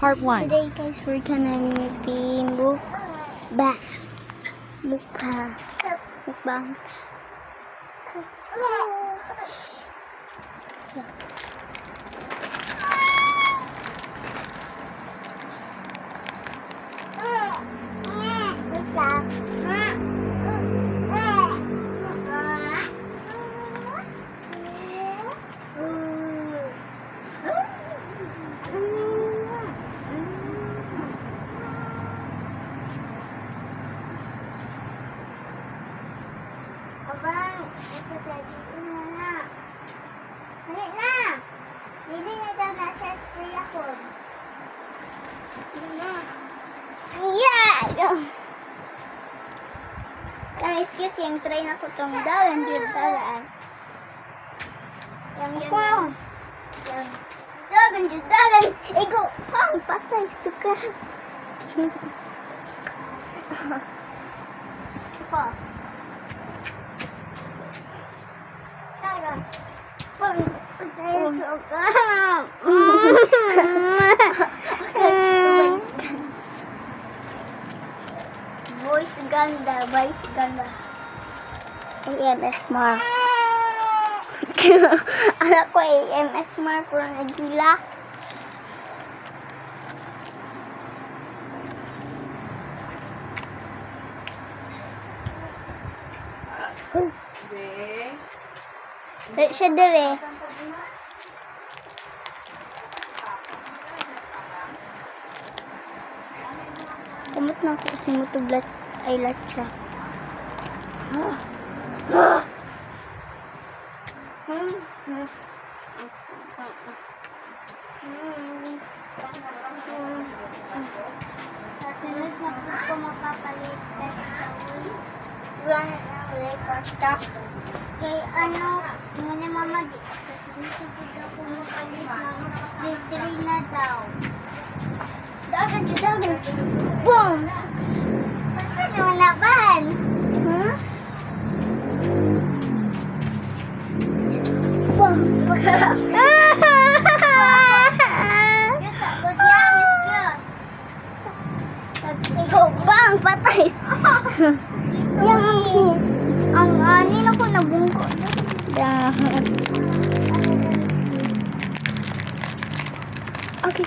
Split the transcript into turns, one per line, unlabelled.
Part 1.
Today guys, we're gonna be mukbang. Mukbang.
Abang, ito lagi na. Halik na. Hindi na daw nasa spray ako. Yun na.
Yeah! Guys, kasi yung train ako tong dalan dito dalan. Yang yan. Yang dagan dito dagan. Ego, pang patay suka.
Apa? Dagan. Pang patay suka.
Voice ganda, voice ganda. AMSMR. Anak ko AMSMR pero nagila. Siya dire. Kumot na ako kasi mutublat ay latsa.
Sa sunod na po ko mapapalit sa uwi. Wala na ulit pasta. Kay ano, muna mama di. Kasi gusto ko daw ko mapalit ng battery na daw.
Dagan dyan, dagan. Boom!
Basta naman laban.
Boom!
Yes, good yan, Miss Girl.
Ikaw bang patay? Yung ang anin ako nabungko. Okay.